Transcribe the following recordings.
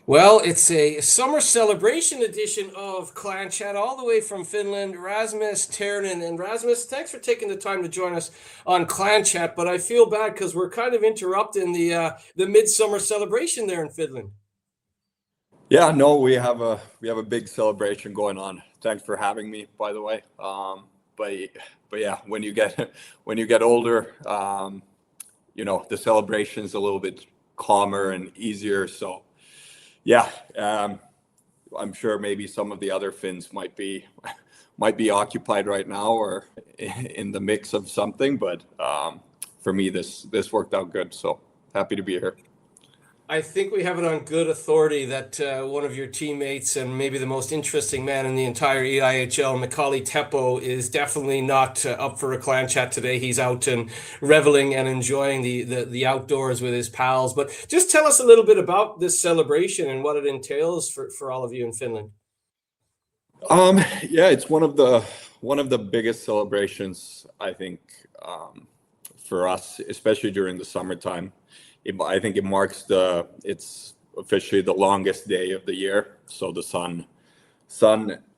Well, it's a summer celebration edition of Clan Chat, all the way from Finland. Rasmus Tirronen, and Rasmus, thanks for taking the time to join us on Clan Chat. But I feel bad because we're kind of interrupting the midsummer celebration there in Finland. Yeah, no, we have a big celebration going on. Thanks for having me, by the way. But but yeah, when you get when you get older, the celebration's a little bit calmer and easier. So yeah, I'm sure maybe some of the other Finns might be occupied right now or in the mix of something. But for me, this worked out good. So happy to be here. I think we have it on good authority that one of your teammates and maybe the most interesting man in the entire EIHL, Macaulay Teppo, is definitely not up for a clan chat today. He's out and reveling and enjoying the outdoors with his pals. But just tell us a little bit about this celebration and what it entails for all of you in Finland. Yeah, it's one of the biggest celebrations, I think, for us, especially during the summertime. I think it's officially the longest day of the year, so the sun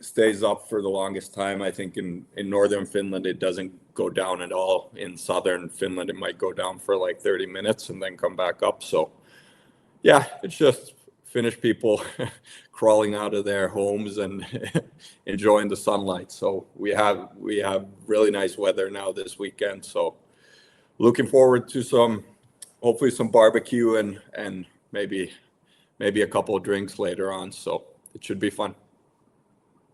stays up for the longest time. I think in northern Finland it doesn't go down at all. In southern Finland it might go down for like 30 minutes and then come back up. So yeah, it's just Finnish people crawling out of their homes and enjoying the sunlight. So we have really nice weather now this weekend. So looking forward to hopefully some barbecue and maybe a couple of drinks later on. So it should be fun.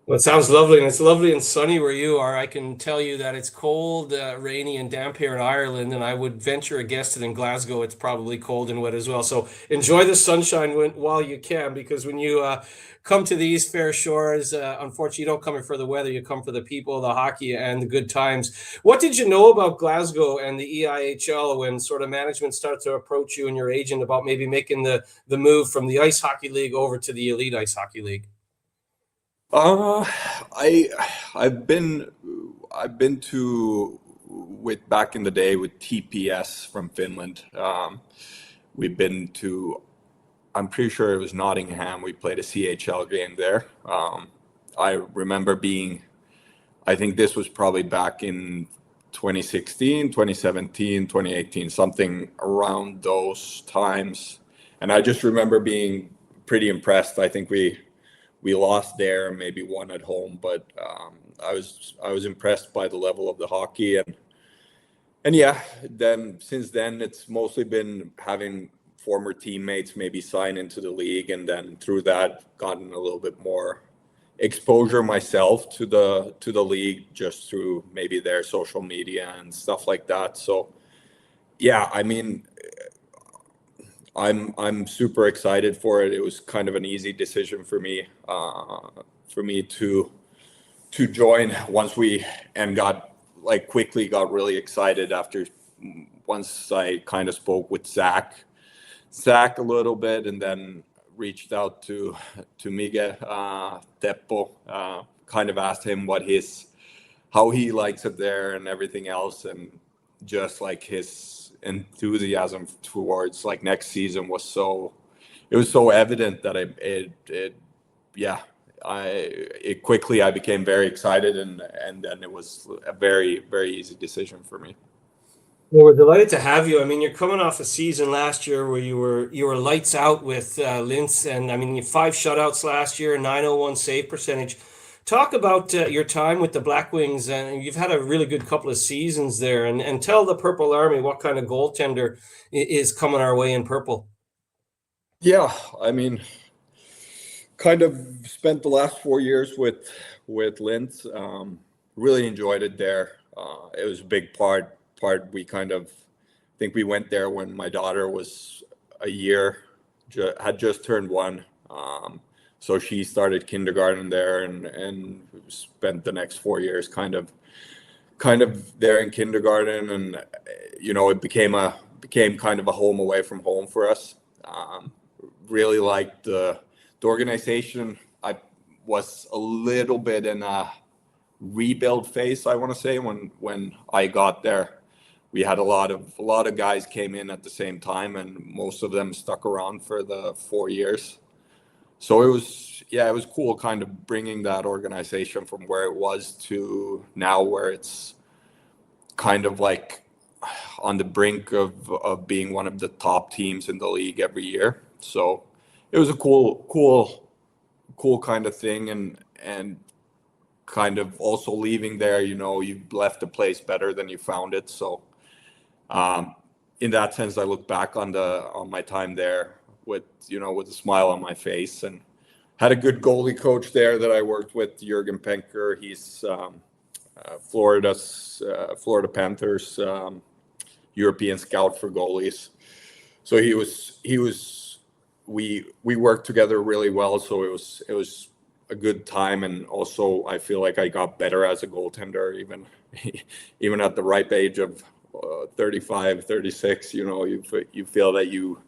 Well, it sounds lovely, and it's lovely and sunny where you are. I can tell you that it's cold, rainy, and damp here in Ireland, and I would venture a guess that in Glasgow it's probably cold and wet as well. So enjoy the sunshine while you can, because when you come to these fair shores, unfortunately, you don't come here for the weather. You come for the people, the hockey, and the good times. What did you know about Glasgow and the EIHL when sort of management started to approach you and your agent about maybe making the move from the Ice Hockey League over to the Elite Ice Hockey League? Uh, I I've been to with back in the day with TPS from Finland. We've been to, I'm pretty sure it was Nottingham. We played a CHL game there. I remember I think this was probably back in 2016, 2017, 2018, something around those times. And I just remember being pretty impressed. I think we lost there and maybe won at home, but I was impressed by the level of the hockey. And yeah, then since then it's mostly been having former teammates maybe sign into the league, and then through that gotten a little bit more exposure myself to the league just through maybe their social media and stuff like that. So yeah, I mean, I'm super excited for it. It was kind of an easy decision for me to join once we and got like quickly got really excited after once I kind of spoke with Zach a little bit, and then reached out to Miguel Teppo, kind of asked him how he likes it there and everything else, and just like his enthusiasm towards like next season it was so evident that yeah, it quickly I became very excited, and then it was a very very easy decision for me. Well, we're delighted to have you. I mean, you're coming off a season last year where you were lights out with Linz, and I mean, you had 5 shutouts last year, 901 save percentage. Talk about your time with the Black Wings, and you've had a really good couple of seasons there, and tell the Purple Army what kind of goaltender is coming our way in purple. Yeah, I mean, kind of spent the last 4 years with Linz. Really enjoyed it there. It was a big part. We kind of think we went there when my daughter was a year, had just turned 1. So she started kindergarten there, and spent the next 4 years kind of there in kindergarten, and it became kind of a home away from home for us. Really liked the organization. I was a little bit in a rebuild phase, I want to say, when I got there. We had a lot of guys came in at the same time, and most of them stuck around for the 4 years. So it was cool kind of bringing that organization from where it was to now where it's kind of like on the brink of being one of the top teams in the league every year. So it was a cool kind of thing, and kind of also leaving there, you left the place better than you found it. So in that sense, I look back on my time there with with a smile on my face, and had a good goalie coach there that I worked with, Jürgen Penker. He's Florida Panthers European scout for goalies. So we worked together really well. So it was a good time, and also I feel like I got better as a goaltender, even even at the ripe age of 35, 36. You feel that you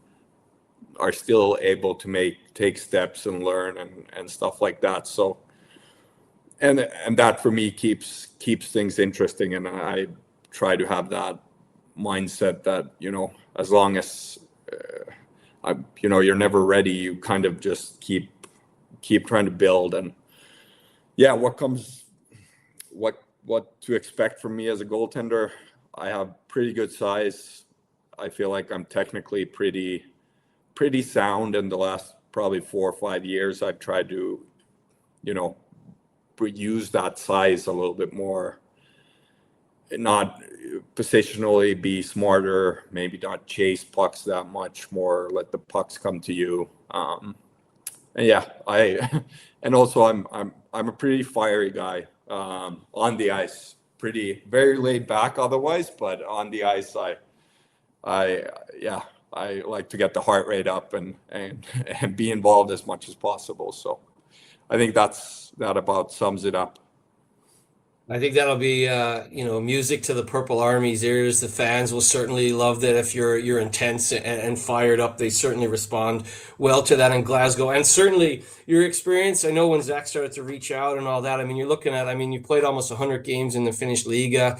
are still able to take steps and learn and stuff like that. So and that for me keeps things interesting, and I try to have that mindset that as long as you're never ready, you kind of just keep trying to build. And yeah, what to expect from me as a goaltender. I have pretty good size. I feel like I'm technically pretty sound. In the last probably 4 or 5 years, I've tried to use that size a little bit more, not positionally, be smarter, maybe not chase pucks that much more, let the pucks come to you. And yeah, and also I'm a pretty fiery guy on the ice, very laid back otherwise, but on the ice, I yeah, I like to get the heart rate up and be involved as much as possible. So I think that about sums it up. I think that'll be, music to the Purple Army's ears. The fans will certainly love that if you're intense and fired up. They certainly respond well to that in Glasgow, and certainly your experience. I know when Zach started to reach out and all that. I mean, you're looking at. I mean, you played almost 100 games in the Finnish Liga,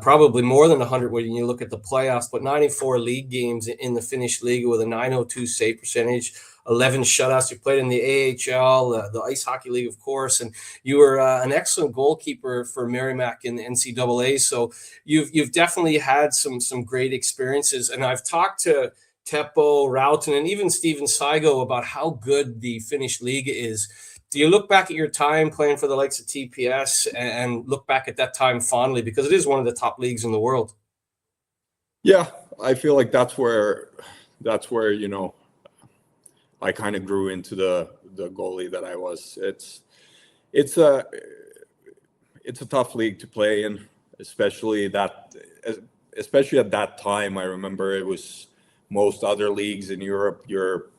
probably more than 100 when you look at the playoffs. But 94 league games in the Finnish Liga with a 902 save percentage. 11 shutouts. You played in the AHL, the Ice Hockey League, of course, and you were an excellent goalkeeper for Merrimack in the NCAA. So you've definitely had some great experiences. And I've talked to Teppo, Rauten, and even Steven Saigo about how good the Finnish league is. Do you look back at your time playing for the likes of TPS and look back at that time fondly, because it is one of the top leagues in the world? Yeah, I feel like that's where I kind of grew into the goalie that I was. It's a it's a tough league to play in, especially at that time. I remember it was most other leagues in Europe.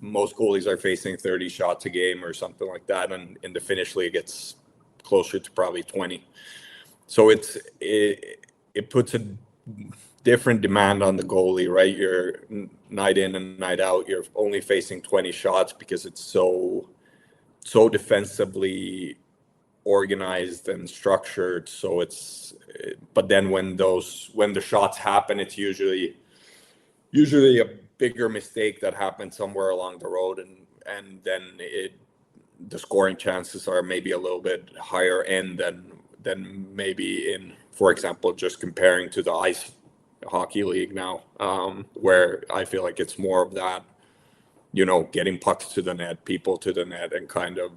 Most goalies are facing 30 shots a game or something like that, and in the Finnish league, it's closer to probably 20. So it puts a different demand on the goalie, right? You're night in and night out. You're only facing 20 shots because it's so defensively organized and structured. So but then when the shots happen, it's usually a bigger mistake that happened somewhere along the road, and then the scoring chances are maybe a little bit higher end than maybe in, for example, just comparing to the ice hockey league now, where I feel like it's more of that, getting pucks to the net, people to the net, and kind of,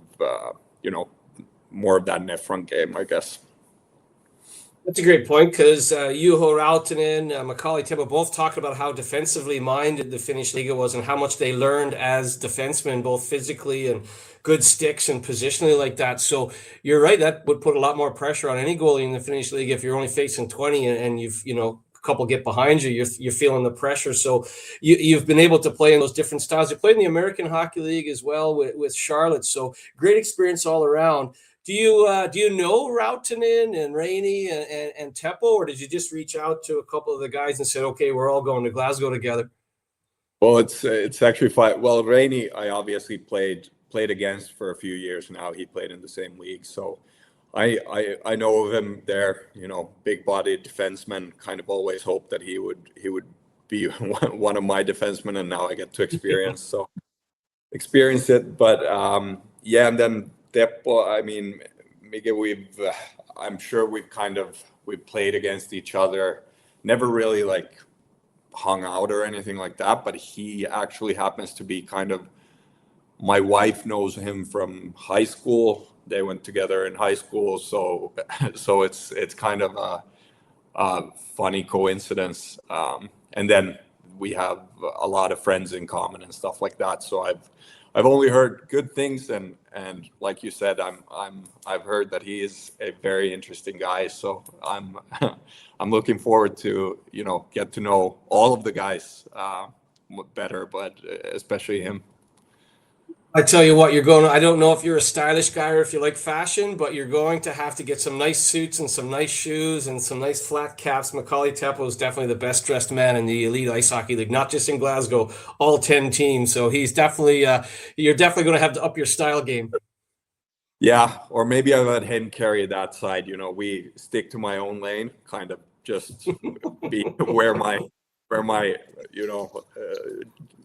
more of that net front game, I guess. That's a great point, because Juho Rautinen, Macaulay Teppo both talked about how defensively minded the Finnish Liga was and how much they learned as defensemen, both physically and good sticks and positionally like that. So you're right, that would put a lot more pressure on any goalie in the Finnish League. If you're only facing 20 and you've, a couple get behind you, you're feeling the pressure. So you've been able to play in those different styles. You played in the American Hockey League as well with Charlotte. So great experience all around. Do you know Rautinen and Rainey and Teppo, or did you just reach out to a couple of the guys and said, okay, we're all going to Glasgow together? Well, it's actually fine. Well, Rainey, I obviously played against for a few years now. He played in the same league, so I know of him there. Big-bodied defenseman. Kind of always hoped that he would be one of my defensemen, and now I get to experience. So experienced it. But yeah, and then Teppo, I mean, Miguel, I'm sure we've played against each other, never really like hung out or anything like that, but he actually happens to be kind of, my wife knows him from high school. They went together in high school, so so it's kind of a funny coincidence. And then we have a lot of friends in common and stuff like that. So I've only heard good things, and like you said, I've heard that he is a very interesting guy. So I'm I'm looking forward to get to know all of the guys better, but especially him. I tell you what, I don't know if you're a stylish guy or if you like fashion, but you're going to have to get some nice suits and some nice shoes and some nice flat caps. Macaulay Teppo is definitely the best dressed man in the Elite Ice Hockey League, not just in Glasgow, all 10 teams. So he's definitely, you're definitely going to have to up your style game. Yeah, or maybe I let him carry that side. We stick to my own lane, kind of just be wear my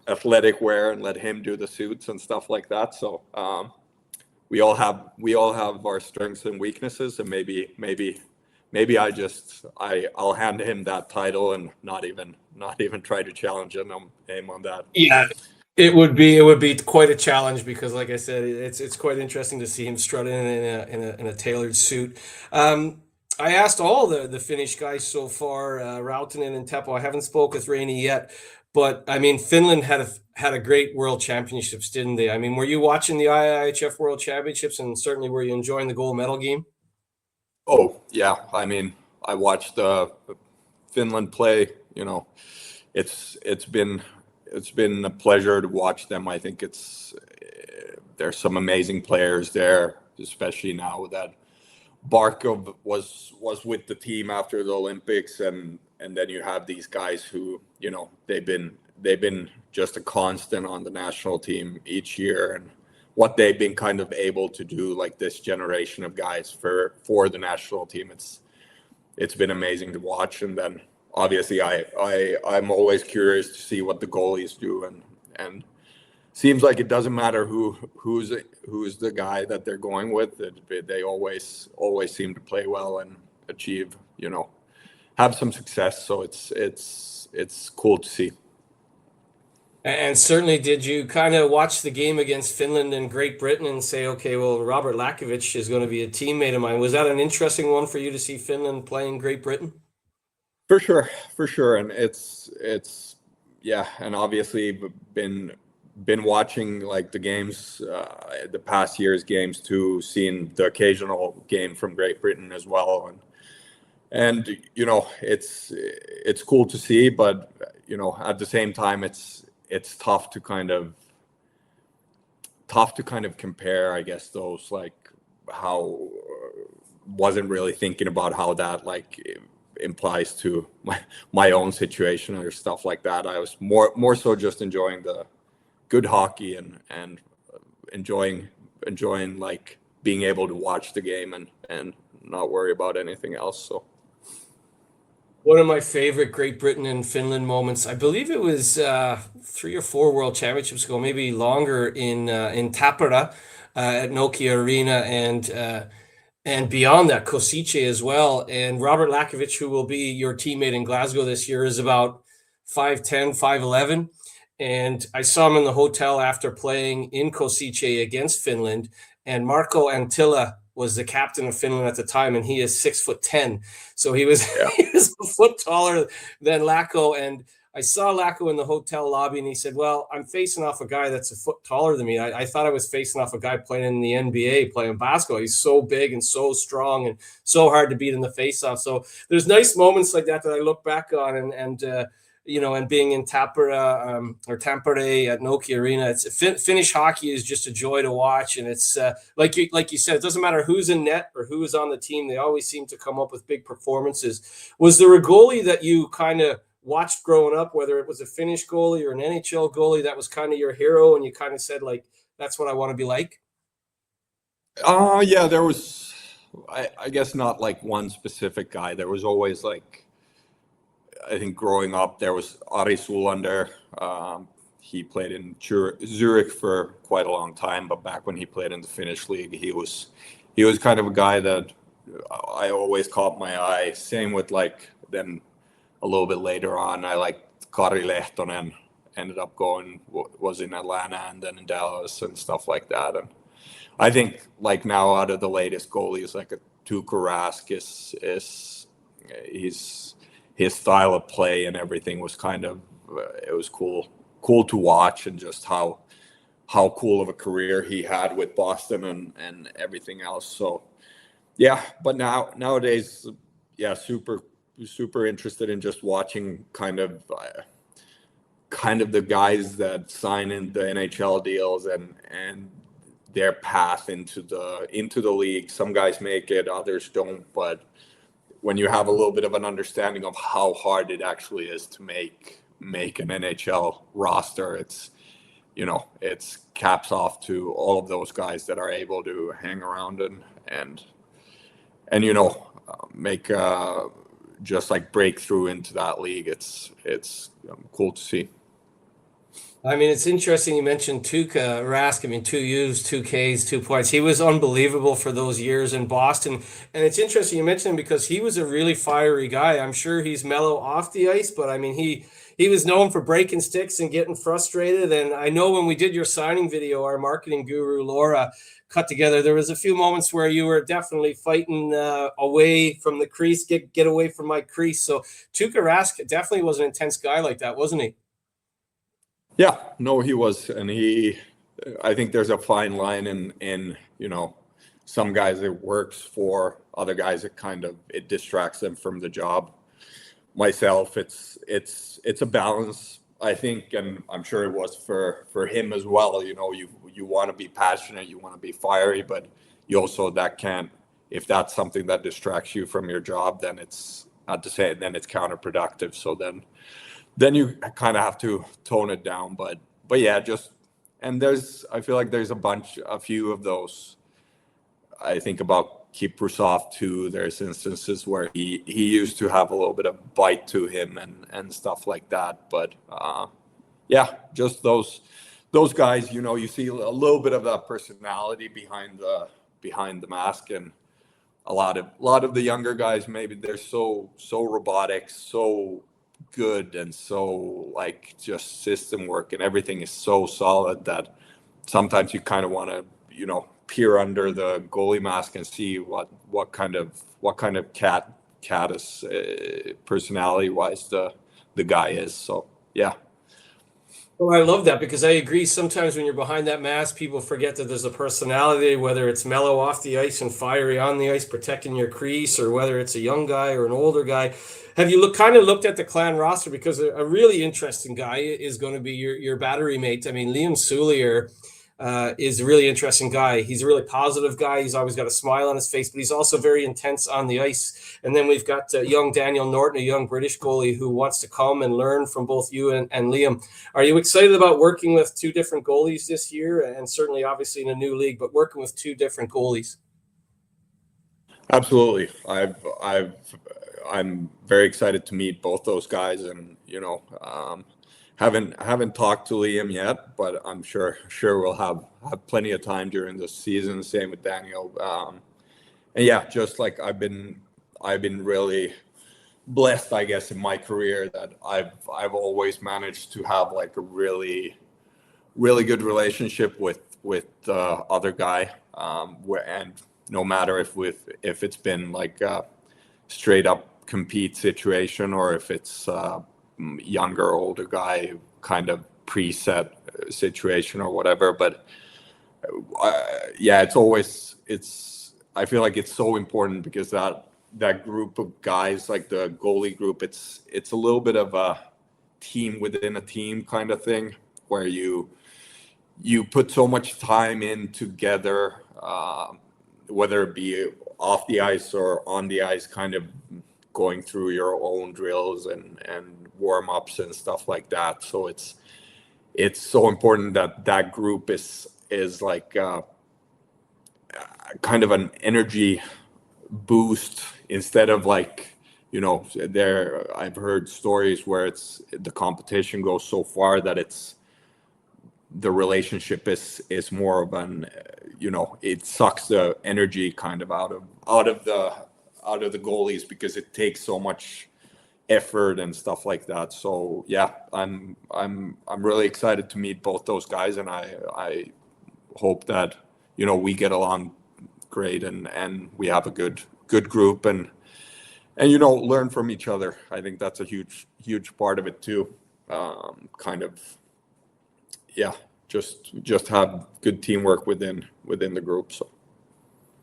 athletic wear and let him do the suits and stuff like that. So we all have our strengths and weaknesses, and maybe I'll hand him that title and not even try to challenge him on that. Yeah, it would be quite a challenge because, like I said, it's quite interesting to see him strut in a tailored suit. I asked all the Finnish guys so far, Rautanen and Teppo. I haven't spoke with Rainey yet, but I mean, Finland had a great World Championships, didn't they? I mean, were you watching the IIHF World Championships, and certainly were you enjoying the gold medal game? Oh yeah, I mean, I watched Finland play. It's been a pleasure to watch them. I think there's some amazing players there, especially now that Barkov was with the team after the Olympics, and then you have these guys who they've been just a constant on the national team each year, and what they've been kind of able to do, like this generation of guys for the national team. It's been amazing to watch. And then obviously I'm always curious to see what the goalies do, and seems like it doesn't matter who's the guy that they're going with. They always seem to play well and achieve, have some success. So it's cool to see. And certainly, did you kind of watch the game against Finland and Great Britain and say, okay, well, Robert Lakovic is going to be a teammate of mine? Was that an interesting one for you to see Finland playing Great Britain? For sure, and it's yeah, and obviously been watching like the games, the past year's games too, seeing the occasional game from Great Britain as well, and it's cool to see, but at the same time it's tough to kind of compare, I guess, those, like, how wasn't really thinking about how that like implies to my own situation or stuff like that. I was more so just enjoying the good hockey, and enjoying like being able to watch the game and not worry about anything else. So One of my favorite Great Britain and Finland moments, I believe it was 3 or 4 World Championships ago, maybe longer, in Tappara at Nokia Arena, and beyond that, Kosice as well. And Robert Lakovic, who will be your teammate in Glasgow this year, is about 5'10", 5'11". And I saw him in the hotel after playing in Kosice against Finland. And Marco Antila was the captain of Finland at the time, and he is 6'10". So he was, yeah. he was a foot taller than Lacko. And I saw Lacko in the hotel lobby, and he said, well, I'm facing off a guy that's a foot taller than me. I thought I was facing off a guy playing in the NBA, playing basketball. He's so big and so strong and so hard to beat in the faceoff. So there's nice moments like that I look back on, and being in Tampere, or Tampere at Nokia Arena. Finnish hockey is just a joy to watch, and it's like you said, it doesn't matter who's in net or who is on the team. They always seem to come up with big performances. Was there a goalie that you kind of watched growing up, whether it was a Finnish goalie or an NHL goalie, that was kind of your hero, and you kind of said, like, that's what I want to be like? Yeah, there was, I guess, not like one specific guy. There was always, like, I think growing up there was Ari Sulander. he played in Zurich for quite a long time, but back when he played in the Finnish league, he was kind of a guy that I always caught my eye. Same with like then a little bit later on, I liked Kari Lehtonen. Ended up was in Atlanta and then in Dallas and stuff like that. And I think like now out of the latest goalies, like a Tuukka Rask is his style of play and everything was kind of it was cool to watch, and just how cool of a career he had with Boston and everything else. So yeah, but nowadays, yeah, super interested in just watching kind of the guys that sign in the NHL deals and their path into the league. Some guys make it, others don't, but when you have a little bit of an understanding of how hard it actually is to make an NHL roster, it's caps off to all of those guys that are able to hang around and make just like break through into that league. It's cool to see. I mean, it's interesting you mentioned Tuukka Rask. I mean, 2 U's, 2 Ks, 2 points. He was unbelievable for those years in Boston. And it's interesting you mentioned him because he was a really fiery guy. I'm sure he's mellow off the ice, but I mean, he was known for breaking sticks and getting frustrated. And I know when we did your signing video, our marketing guru, Laura, cut together, there was a few moments where you were definitely fighting away from the crease, get away from my crease. So Tuukka Rask definitely was an intense guy like that, wasn't he? Yeah, no, he was, and I think there's a fine line in some guys it works for, other guys it distracts them from the job. Myself, it's a balance, I think, and I'm sure it was for him as well. You want to be passionate, you want to be fiery, but you also if that's something that distracts you from your job, then it's not to say then it's counterproductive. So then you kind of have to tone it down. But yeah, and I feel like there's a few of those. I think about Kiprusov too. There's instances where he used to have a little bit of bite to him and stuff like that. But yeah, just those guys, you see a little bit of that personality behind the mask, and a lot of the younger guys, maybe they're so robotic, so good, and so like just system work and everything is so solid that sometimes you kind of want to peer under the goalie mask and see what kind of cat is personality wise the guy is. So yeah. Well, I love that because I agree. Sometimes when you're behind that mask, people forget that there's a personality, whether it's mellow off the ice and fiery on the ice, protecting your crease, or whether it's a young guy or an older guy. Have you looked at the Clan roster? Because a really interesting guy is going to be your battery mate. I mean, Liam Soulier is a really interesting guy. He's a really positive guy. He's always got a smile on his face, but he's also very intense on the ice. And then we've got young Daniel Norton, a young British goalie who wants to come and learn from both you and Liam. Are you excited about working with two different goalies this year? And certainly, obviously, in a new league, but working with two different goalies? Absolutely. I'm very excited to meet both those guys, and haven't talked to Liam yet, but I'm sure we'll have plenty of time during the season. Same with Daniel. And yeah, just like I've been really blessed, I guess, in my career that I've always managed to have like a really good relationship with the other guy, and no matter if it's been like a straight up compete situation or if it's younger older guy kind of preset situation or whatever. But yeah, I feel like it's so important because that group of guys, like the goalie group, it's a little bit of a team within a team kind of thing where you put so much time in together, whether it be off the ice or on the ice, kind of going through your own drills and warm-ups and stuff like that. So it's so important that group is like kind of an energy boost instead of like I've heard stories where the competition goes so far that it's the relationship is more of an, it sucks the energy kind of out of the goalies, because it takes so much effort and stuff like that. So yeah, I'm really excited to meet both those guys, and I hope that we get along great, and we have a good group, and learn from each other. I think that's a huge part of it too. Kind of, yeah, just have good teamwork within the group. So.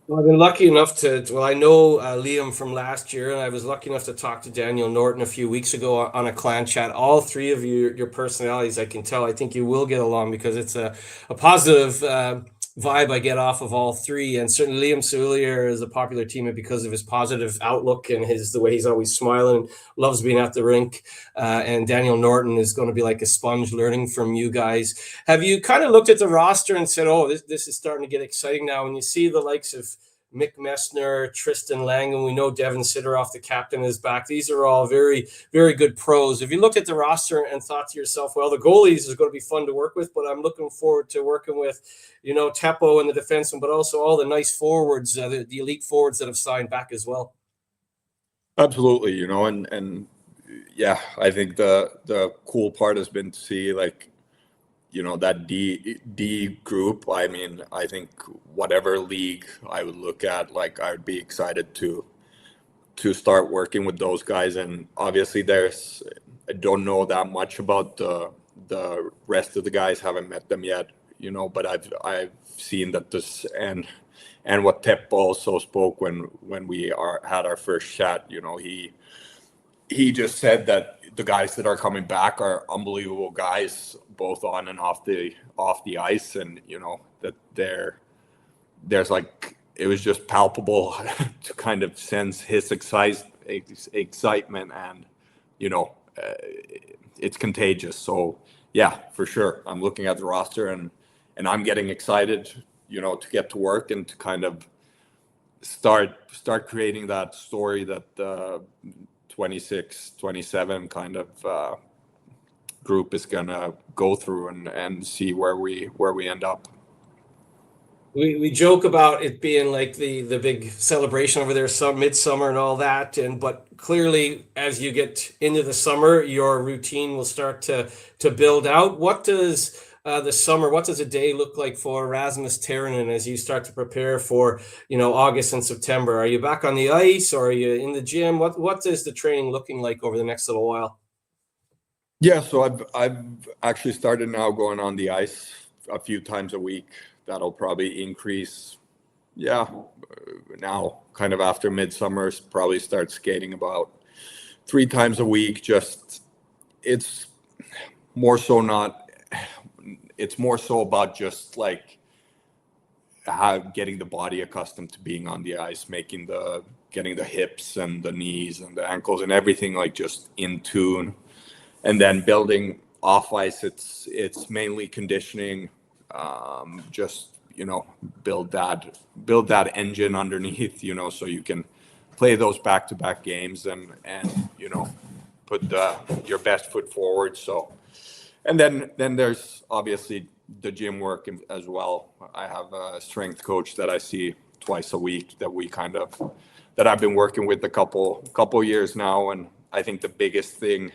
Well, I've been lucky enough well, I know Liam from last year, and I was lucky enough to talk to Daniel Norton a few weeks ago on a clan chat. All three of you, your personalities, I can tell. I think you will get along, because it's a positive vibe I get off of all three. And certainly Liam Soulier is a popular teammate because of his positive outlook and the way he's always smiling, loves being at the rink. And Daniel Norton is going to be like a sponge, learning from you guys. Have you kind of looked at the roster and said, oh, this is starting to get exciting now? When you see the likes of Mick Messner, Tristan Langen, we know Devin Sidoroff, the captain, is back. These are all very, very good pros. Have you looked at the roster and thought to yourself, well, the goalies is going to be fun to work with, but I'm looking forward to working with, Teppo and the defenseman, but also all the nice forwards, the elite forwards that have signed back as well? Absolutely, and yeah, I think the cool part has been to see, like, that D group. I mean, I think whatever league I would look at, like, I would be excited to start working with those guys. And obviously I don't know that much about the rest of the guys, haven't met them yet, but I've seen that this, and what Teppo also spoke when we had our first chat. He just said that the guys that are coming back are unbelievable guys, both on and off the ice, and that there's like, it was just palpable to kind of sense his excitement, and it's contagious. So yeah, for sure, I'm looking at the roster, and I'm getting excited, to get to work and to kind of start creating that story that 26, 27 kind of group is gonna go through, and see where we end up. We joke about it being like the big celebration over there, midsummer and all that, but clearly as you get into the summer, your routine will start to build out. What does what does a day look like for Rasmus Tirronen as you start to prepare for August and September? Are you back on the ice, or are you in the gym? What is the training looking like over the next little while? Yeah, so I've actually started now going on the ice a few times a week. That'll probably increase. Yeah, now kind of after midsummer, probably start skating about 3 times a week. It's more so about just like getting the body accustomed to being on the ice, getting the hips and the knees and the ankles and everything like just in tune, and then building off ice. It's mainly conditioning. Just build that engine underneath, so you can play those back-to-back games, and put your best foot forward. So, and then there's obviously the gym work as well. I have a strength coach that I see twice a week that I've been working with a couple years now, and I think the biggest thing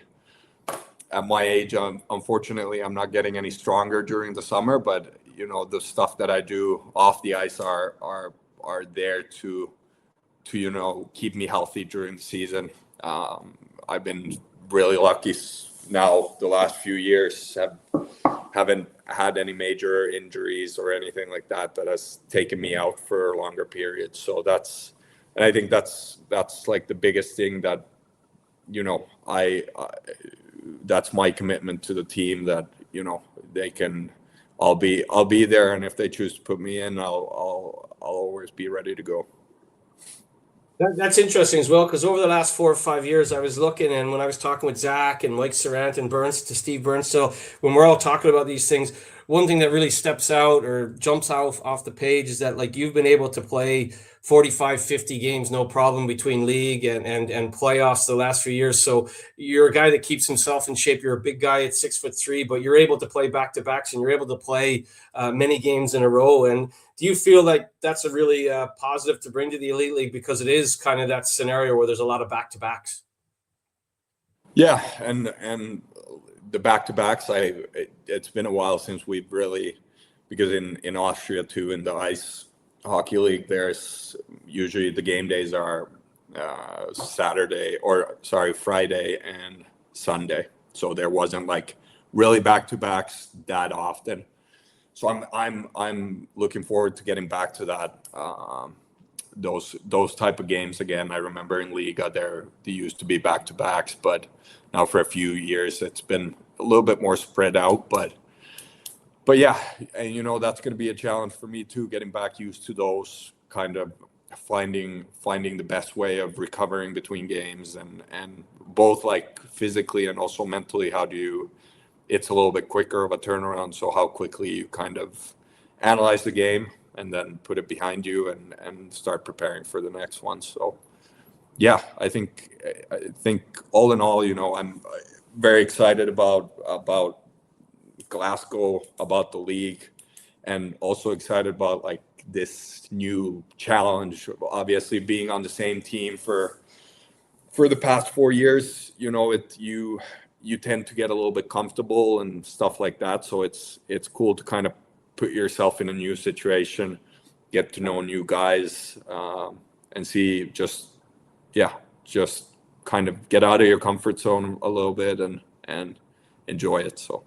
at my age, unfortunately, I'm not getting any stronger during the summer, but the stuff that I do off the ice are there to keep me healthy during the season. I've been really lucky now the last few years, haven't had any major injuries or anything like that has taken me out for longer periods. So I think that's like the biggest thing that that's my commitment to the team, that I'll be there, and if they choose to put me in, I'll always be ready to go. That's interesting as well, because over the last 4 or 5 years, I was looking, and when I was talking with Zach and Mike Sarant and Steve Burns, so when we're all talking about these things, one thing that really steps out or jumps off the page is that like you've been able to play 45, 50 games, no problem between league and playoffs the last few years. So you're a guy that keeps himself in shape. You're a big guy at 6'3", but you're able to play back-to-backs and you're able to play many games in a row. And do you feel like that's a really positive to bring to the Elite League because it is kind of that scenario where there's a lot of back-to-backs? Yeah, and the back-to-backs, it's been a while since we've really, because in Austria too, in the ice hockey league, there's usually the game days are Friday and Sunday. So there wasn't like really back-to-backs that often. So I'm looking forward to getting back to that. Those type of games again. I remember in Liga there used to be back-to-backs, but now for a few years it's been a little bit more spread out. But yeah, and that's going to be a challenge for me too, getting back used to those, kind of finding the best way of recovering between games and both like physically and also mentally. It's a little bit quicker of a turnaround, so how quickly you kind of analyze the game and then put it behind you and start preparing for the next one. So yeah, I think all in all, I'm very excited about Glasgow, about the league, and also excited about like this new challenge. Obviously, being on the same team for the past 4 years, you tend to get a little bit comfortable and stuff like that. So it's cool to kind of put yourself in a new situation, get to know new guys, and see just kind of get out of your comfort zone a little bit and enjoy it. So.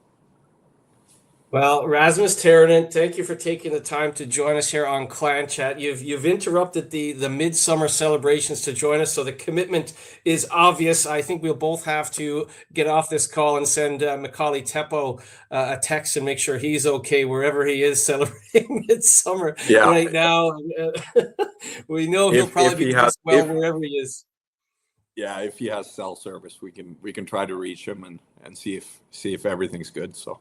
Well, Rasmus Tirronen, thank you for taking the time to join us here on Clan Chat. You've interrupted the midsummer celebrations to join us, so the commitment is obvious. I think we'll both have to get off this call and send Macaulay Teppo a text and make sure he's okay wherever he is celebrating midsummer right now. We know he'll probably be doing well wherever he is. Yeah, if he has cell service, we can try to reach him and see if everything's good. So.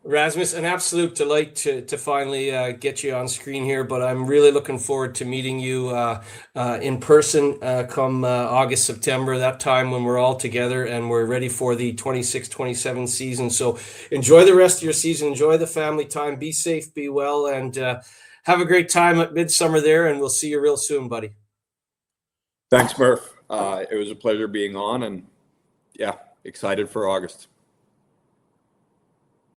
Rasmus, an absolute delight to finally get you on screen here, but I'm really looking forward to meeting you in person come August, September, that time when we're all together and we're ready for the 26-27 season. So enjoy the rest of your season, enjoy the family time, be safe, be well, and have a great time at Midsummer there, and we'll see you real soon, buddy. Thanks, Murph. It was a pleasure being on, and yeah, excited for August.